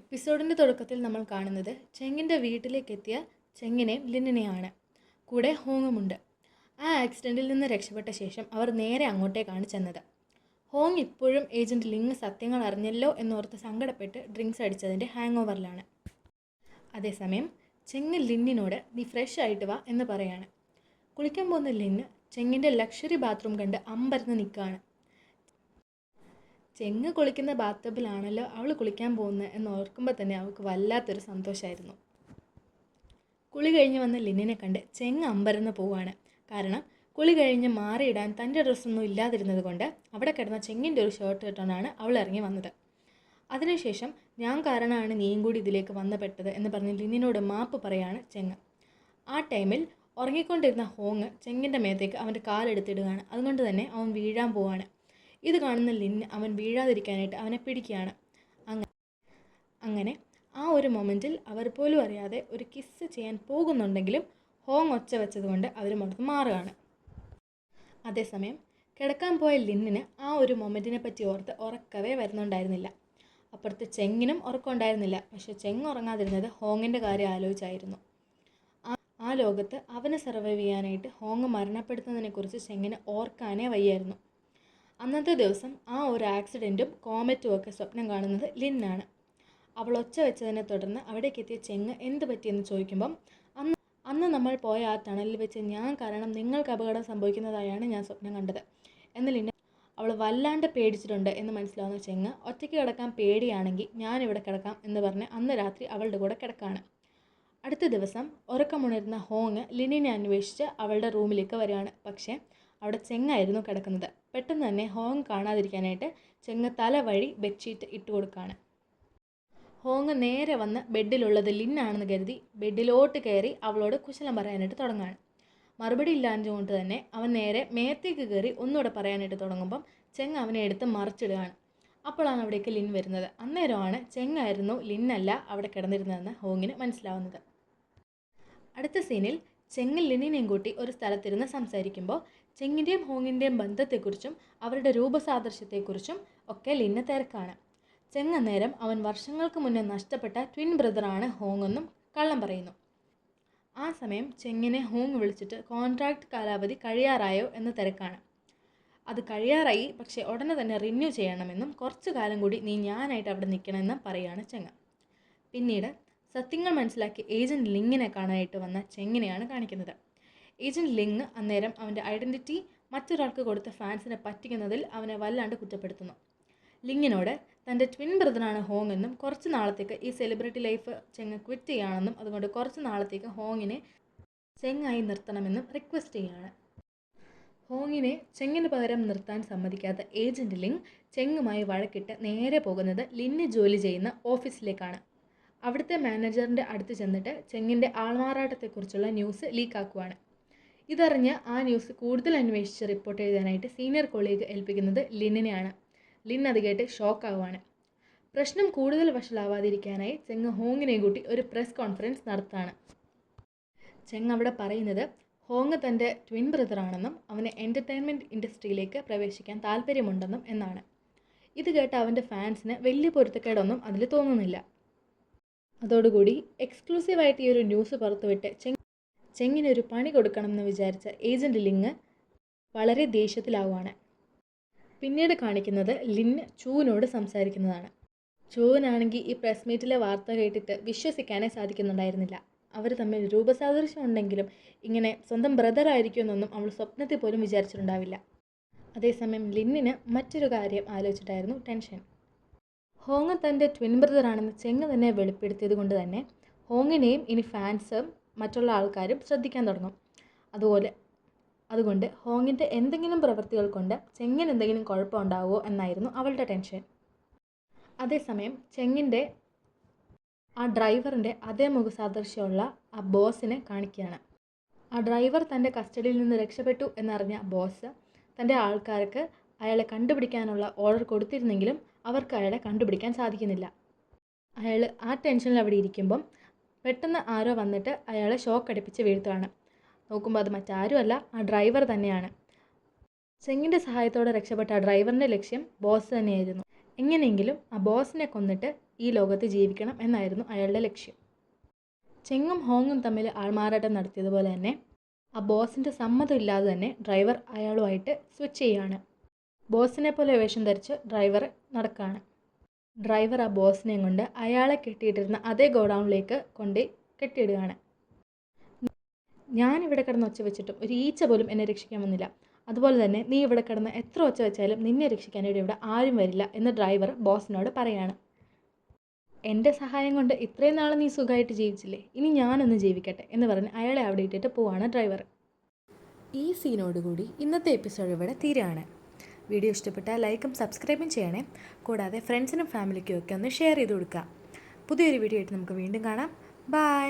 എപ്പിസോഡിൻ്റെ തുടക്കത്തിൽ നമ്മൾ കാണുന്നത് ചെങ്ങിൻ്റെ വീട്ടിലേക്കെത്തിയ ചെങ്ങിനെയും ലിന്നിനെയാണ്. കൂടെ ഹോങ്ങുമുണ്ട്. ആ ആക്സിഡൻറ്റിൽ നിന്ന് രക്ഷപ്പെട്ട ശേഷം അവർ നേരെ അങ്ങോട്ടേക്കാണ് ചെന്നത്. ഹോങ് ഇപ്പോഴും ഏജൻറ്റ് ലിങ് സത്യങ്ങൾ അറിഞ്ഞല്ലോ എന്നോർത്ത് സങ്കടപ്പെട്ട് ഡ്രിങ്ക്സ് അടിച്ചതിൻ്റെ ഹാങ് ഓവറിലാണ്. അതേസമയം ചെങ്ങ് ലിന്നിനോട് നീ ഫ്രഷ് ആയിട്ട് വാ എന്ന് പറയാണ്. കുളിക്കാൻ പോകുന്ന ലിന്ന് ചെങ്ങിൻ്റെ ലക്ഷറി ബാത്റൂം കണ്ട് അമ്പരന്ന് നിൽക്കുകയാണ്. ചെങ്ങ് കുളിക്കുന്ന ബാത്ടബിലാണല്ലോ അവൾ കുളിക്കാൻ പോകുന്നത് എന്ന് ഓർക്കുമ്പോൾ തന്നെ അവൾക്ക് വല്ലാത്തൊരു സന്തോഷമായിരുന്നു. കുളി കഴിഞ്ഞ് വന്ന ലിന്നിനെ കണ്ട് ചെങ്ങ് അമ്പരന്ന് പോവുകയാണ്. കാരണം കുളി കഴിഞ്ഞ് മാറിയിടാൻ തൻ്റെ ഡ്രസ്സൊന്നും ഇല്ലാതിരുന്നത് കൊണ്ട് അവിടെ കിടന്ന ചെങ്ങിൻ്റെ ഒരു ഷർട്ട് ഇട്ടാണ് അവൾ ഇറങ്ങി വന്നത്. അതിനുശേഷം ഞാൻ കാരണമാണ് നീയും കൂടി ഇതിലേക്ക് വന്നപ്പെട്ടത് എന്ന് പറഞ്ഞ് ലിന്നിനോട് മാപ്പ് പറയാണ് ചെങ്ങ്. ആ ടൈമിൽ ഉറങ്ങിക്കൊണ്ടിരുന്ന ഹോങ് ചെങ്ങിൻ്റെ മേത്തേക്ക് അവൻ്റെ കാലെടുത്തിടുകയാണ്. അതുകൊണ്ട് തന്നെ അവൻ വീഴാൻ പോവാണ്. ഇത് കാണുന്ന ലിന്ന് അവൻ വീഴാതിരിക്കാനായിട്ട് അവനെ പിടിക്കുകയാണ്. അങ്ങനെ ആ ഒരു മൊമെൻറ്റിൽ അവർ പോലും അറിയാതെ ഒരു കിസ് ചെയ്യാൻ പോകുന്നുണ്ടെങ്കിലും ഹോങ് ഒച്ച വെച്ചതുകൊണ്ട് അവർ മുടക്ക് മാറുകയാണ്. അതേസമയം കിടക്കാൻ പോയ ലിന്നിന് ആ ഒരു മൊമെൻറ്റിനെ പറ്റി ഓർത്ത് ഉറക്കവേ വരുന്നുണ്ടായിരുന്നില്ല. അപ്പുറത്ത് ചെങ്ങിനും ഉറക്കമുണ്ടായിരുന്നില്ല. പക്ഷെ ചെങ്ങ് ഉറങ്ങാതിരുന്നത് ഹോങ്ങിൻ്റെ കാര്യം ആലോചിച്ചായിരുന്നു. ആ ലോകത്ത് അവനെ സർവൈവ് ചെയ്യാനായിട്ട് ഹോങ് മരണപ്പെടുത്തുന്നതിനെക്കുറിച്ച് ചെങ്ങിന് ഓർക്കാനേ വയ്യായിരുന്നു. അന്നത്തെ ദിവസം ആ ഒരു ആക്സിഡൻറ്റും കോമറ്റും ഒക്കെ സ്വപ്നം കാണുന്നത് ലിന്നാണ്. അവൾ ഒച്ച വെച്ചതിനെ തുടർന്ന് അവിടേക്ക് എത്തിയ ചെങ്ങ് എന്ത് പറ്റിയെന്ന് ചോദിക്കുമ്പം അന്ന് നമ്മൾ പോയ ആ ടണലിൽ വെച്ച് ഞാൻ കാരണം നിങ്ങൾക്ക് അപകടം സംഭവിക്കുന്നതായാണ് ഞാൻ സ്വപ്നം കണ്ടത് എന്ന് ലിന്ന. അവൾ വല്ലാണ്ട് പേടിച്ചിട്ടുണ്ട് എന്ന് മനസ്സിലാവുന്ന ചെങ്ങ് ഒറ്റയ്ക്ക് കിടക്കാൻ പേടിയാണെങ്കിൽ ഞാനിവിടെ കിടക്കാം എന്ന് പറഞ്ഞ് അന്ന് രാത്രി അവളുടെ കൂടെ കിടക്കാണ്. അടുത്ത ദിവസം ഉറക്കമുണരുന്ന ഹോങ് ലിന്നിനെ അന്വേഷിച്ച് അവളുടെ റൂമിലേക്ക് വരികയാണ്. പക്ഷേ അവിടെ ചെങ്ങായിരുന്നു കിടക്കുന്നത്. പെട്ടെന്ന് തന്നെ ഹോങ് കാണാതിരിക്കാനായിട്ട് ചെങ്ങ് തല വഴി ബെഡ്ഷീറ്റ് ഇട്ട് കൊടുക്കുകയാണ്. ഹോങ് നേരെ വന്ന് ബെഡിലുള്ളത് ലിന്നാണെന്ന് കരുതി ബെഡിലോട്ട് കയറി അവളോട് കുശലം പറയാനായിട്ട് തുടങ്ങുകയാണ്. മറുപടി ഇല്ലാഞ്ഞുകൊണ്ട് തന്നെ അവൻ നേരെ മേത്തേക്ക് കയറി ഒന്നുകൂടെ പറയാനായിട്ട് തുടങ്ങുമ്പം ചെങ്ങ് അവനെ എടുത്ത് മറിച്ചിടുകയാണ്. അപ്പോഴാണ് അവിടേക്ക് ലിൻ വരുന്നത്. അന്നേരമാണ് ചെങ്ങായിരുന്നു ലിന്നല്ല അവിടെ കിടന്നിരുന്നതെന്ന് ഹോങ്ങിന് മനസ്സിലാവുന്നത്. അടുത്ത സീനിൽ ചെങ്ങ് ലിന്നിനെയും കൂട്ടി ഒരു സ്ഥലത്തിരുന്ന് സംസാരിക്കുമ്പോൾ ചെങ്ങിൻ്റെയും ഹോങ്ങിൻ്റെയും ബന്ധത്തെക്കുറിച്ചും അവരുടെ രൂപസാദൃശ്യത്തെക്കുറിച്ചും ഒക്കെ ലിന്ന് തിരക്കാണ്. ചെങ്ങ് നേരം അവൻ വർഷങ്ങൾക്ക് മുന്നേ നഷ്ടപ്പെട്ട ട്വിൻ ബ്രദറാണ് ഹോങ്ങെന്നും കള്ളം പറയുന്നു. ആ സമയം ചെങ്ങിനെ ഹോങ് വിളിച്ചിട്ട് കോൺട്രാക്ട് കാലാവധി കഴിയാറായോ എന്ന് തിരക്കാണ്. അത് കഴിയാറായി, പക്ഷേ ഉടനെ തന്നെ റിന്യൂ ചെയ്യണമെന്നും കുറച്ചു കാലം കൂടി നീ ഞാനായിട്ട് അവിടെ നിൽക്കണമെന്നും പറയുകയാണ് ചെങ്ങ്. പിന്നീട് സത്യങ്ങൾ മനസ്സിലാക്കി ഏജൻറ്റ് ലിങ്ങിനെ കാണാനായിട്ട് വന്ന ചെങ്ങിനെയാണ് കാണിക്കുന്നത്. ഏജൻറ്റ് ലിങ് അന്നേരം അവൻ്റെ ഐഡൻറ്റിറ്റി മറ്റൊരാൾക്ക് കൊടുത്ത ഫാൻസിനെ പറ്റിക്കുന്നതിൽ അവനെ വല്ലാണ്ട് കുറ്റപ്പെടുത്തുന്നു. ലിങ്ങിനോട് തൻ്റെ ട്വിൻ ബ്രദറാണ് ഹോങ് എന്നും കുറച്ച് നാളത്തേക്ക് ഈ സെലിബ്രിറ്റി ലൈഫ് ചെങ്ങ് ക്വിറ്റ് ചെയ്യുകയാണെന്നും അതുകൊണ്ട് കുറച്ച് നാളത്തേക്ക് ഹോങ്ങിനെ ചെങ്ങായി നിർത്തണമെന്നും റിക്വസ്റ്റ് ചെയ്യുകയാണ്. ഹോങ്ങിനെ ചെങ്ങിന് പകരം നിർത്താൻ സമ്മതിക്കാത്ത ഏജൻറ്റ് ലിങ് ചെങ്ങുമായി വഴക്കിട്ട് നേരെ പോകുന്നത് ലിന്ന് ജോലി ചെയ്യുന്ന ഓഫീസിലേക്കാണ്. അവിടുത്തെ മാനേജറിൻ്റെ അടുത്ത് ചെന്നിട്ട് ചെങ്ങിൻ്റെ ആൾമാറാട്ടത്തെക്കുറിച്ചുള്ള ന്യൂസ് ലീക്കാക്കുവാണ്. ഇതറിഞ്ഞ് ആ ന്യൂസ് കൂടുതൽ അന്വേഷിച്ച് റിപ്പോർട്ട് എഴുതാനായിട്ട് സീനിയർ കൊളീഗ് ഏൽപ്പിക്കുന്നത് ലിന്നിനെയാണ്. ലിൻ അത് കേട്ട് ഷോക്കാവുകയാണ്. പ്രശ്നം കൂടുതൽ വഷളാവാതിരിക്കാനായി ചെങ്ങ് ഹോങ്ങിനെ കൂട്ടി ഒരു പ്രസ് കോൺഫറൻസ് നടത്തുകയാണ്. ചെങ്ങ് അവിടെ പറയുന്നത് ഹോങ് തൻ്റെ ട്വിൻ ബ്രദറാണെന്നും അവന് എൻ്റർടൈൻമെൻറ്റ് ഇൻഡസ്ട്രിയിലേക്ക് പ്രവേശിക്കാൻ താല്പര്യമുണ്ടെന്നും എന്നാണ്. ഇത് കേട്ട അവൻ്റെ ഫാൻസിന് വലിയ പൊരുത്തക്കേടൊന്നും അതിൽ തോന്നുന്നില്ല. അതോടുകൂടി എക്സ്ക്ലൂസീവായിട്ട് ഈ ഒരു ന്യൂസ് പുറത്തുവിട്ട് ചെങ്ങിനൊരു പണി കൊടുക്കണം എന്ന് വിചാരിച്ച ഏജൻറ്റ് ലിങ് വളരെ ദേഷ്യത്തിലാവുകയാണ്. പിന്നീട് കാണിക്കുന്നത് ലിന്ന് ചൂവിനോട് സംസാരിക്കുന്നതാണ്. ചൂവിനാണെങ്കിൽ ഈ പ്രസ് മീറ്റിലെ വാർത്ത കേട്ടിട്ട് വിശ്വസിക്കാനേ സാധിക്കുന്നുണ്ടായിരുന്നില്ല. അവർ തമ്മിൽ രൂപസാദൃശ്യം ഉണ്ടെങ്കിലും ഇങ്ങനെ സ്വന്തം ബ്രദറായിരിക്കുമെന്നൊന്നും അവൾ സ്വപ്നത്തിൽ പോലും വിചാരിച്ചിട്ടുണ്ടാവില്ല. അതേസമയം ലിന്നിന് മറ്റൊരു കാര്യം ആലോചിച്ചിട്ടായിരുന്നു ടെൻഷൻ. ഹോങ് തൻ്റെ ട്വിൻ ബ്രദറാണെന്ന് ചെങ്ങ് തന്നെ വെളിപ്പെടുത്തിയത് കൊണ്ട് തന്നെ ഹോങ്ങിനെയും ഇനി ഫാൻസും മറ്റുള്ള ആൾക്കാരും ശ്രദ്ധിക്കാൻ തുടങ്ങും. അതുകൊണ്ട് ഹോങ്ങിൻ്റെ എന്തെങ്കിലും പ്രവൃത്തികൾ കൊണ്ട് ചെങ്ങിന് എന്തെങ്കിലും കുഴപ്പമുണ്ടാവുമോ എന്നായിരുന്നു അവളുടെ ടെൻഷൻ. അതേസമയം ചെങ്ങിൻ്റെ ആ ഡ്രൈവറിൻ്റെ അതേ മുഖസാദൃശ്യമുള്ള ആ ബോസിനെ കാണിക്കുകയാണ്. ആ ഡ്രൈവർ തൻ്റെ കസ്റ്റഡിയിൽ നിന്ന് രക്ഷപ്പെട്ടു എന്നറിഞ്ഞ ബോസ് തൻ്റെ ആൾക്കാർക്ക് അയാളെ കണ്ടുപിടിക്കാനുള്ള ഓർഡർ കൊടുത്തിരുന്നെങ്കിലും അവർക്ക് അയാളെ കണ്ടുപിടിക്കാൻ സാധിക്കുന്നില്ല. അയാൾ ആ ടെൻഷനിൽ അവിടെ ഇരിക്കുമ്പം പെട്ടെന്ന് ആരോ വന്നിട്ട് അയാളെ ഷോക്ക് അടിപ്പിച്ച് വീഴ്ത്തുകയാണ്. നോക്കുമ്പോൾ അത് മറ്റാരുമല്ല, ആ ഡ്രൈവർ തന്നെയാണ്. ചെങ്ങിൻ്റെ സഹായത്തോടെ രക്ഷപ്പെട്ട ആ ഡ്രൈവറിൻ്റെ ലക്ഷ്യം ബോസ് തന്നെയായിരുന്നു. എങ്ങനെയെങ്കിലും ആ ബോസിനെ കൊന്നിട്ട് ഈ ലോകത്ത് ജീവിക്കണം എന്നായിരുന്നു അയാളുടെ ലക്ഷ്യം. ചെങ്ങും ഹോങ്ങും തമ്മിൽ ആൾമാറാട്ടം നടത്തിയതുപോലെ തന്നെ ആ ബോസിൻ്റെ സമ്മതമില്ലാതെ തന്നെ ഡ്രൈവർ അയാളുമായിട്ട് സ്വിച്ച് ചെയ്യുകയാണ്. ബോസിനെ പോലെ വേഷം ധരിച്ച് ഡ്രൈവർ നടക്കുകയാണ്. ഡ്രൈവർ ആ ബോസിനെയും കൊണ്ട് അയാളെ കെട്ടിയിട്ടിരുന്ന അതേ ഗോഡൗണിലേക്ക് കൊണ്ട് കെട്ടിയിടുകയാണ്. ഞാനിവിടെ കിടന്ന് ഒച്ച വെച്ചിട്ടും ഒരു ഈച്ച പോലും എന്നെ രക്ഷിക്കാൻ വന്നില്ല. അതുപോലെ തന്നെ നീ ഇവിടെ കിടന്ന് എത്ര ഒച്ച വെച്ചാലും നിന്നെ രക്ഷിക്കാനായിട്ട് ഇവിടെ ആരും വരില്ല എന്ന് ഡ്രൈവർ ബോസിനോട് പറയുകയാണ്. എൻ്റെ സഹായം കൊണ്ട് ഇത്രയും നാൾ നീ സുഖമായിട്ട് ജീവിച്ചില്ലേ, ഇനി ഞാനൊന്ന് ജീവിക്കട്ടെ എന്ന് പറഞ്ഞ് അയാളെ അവിടെ ഇട്ടിട്ട് പോവാണ് ഡ്രൈവർ. ഈ സീനോടുകൂടി ഇന്നത്തെ എപ്പിസോഡ് ഇവിടെ തീരുകയാണ്. വീഡിയോ ഇഷ്ടപ്പെട്ടാൽ ലൈക്കും സബ്സ്ക്രൈബും ചെയ്യണേ. കൂടാതെ ഫ്രണ്ട്സിനും ഫാമിലിക്കും ഒക്കെ ഒന്ന് ഷെയർ ചെയ്ത് കൊടുക്കുക. പുതിയൊരു വീഡിയോ ആയിട്ട് നമുക്ക് വീണ്ടും കാണാം. ബൈ.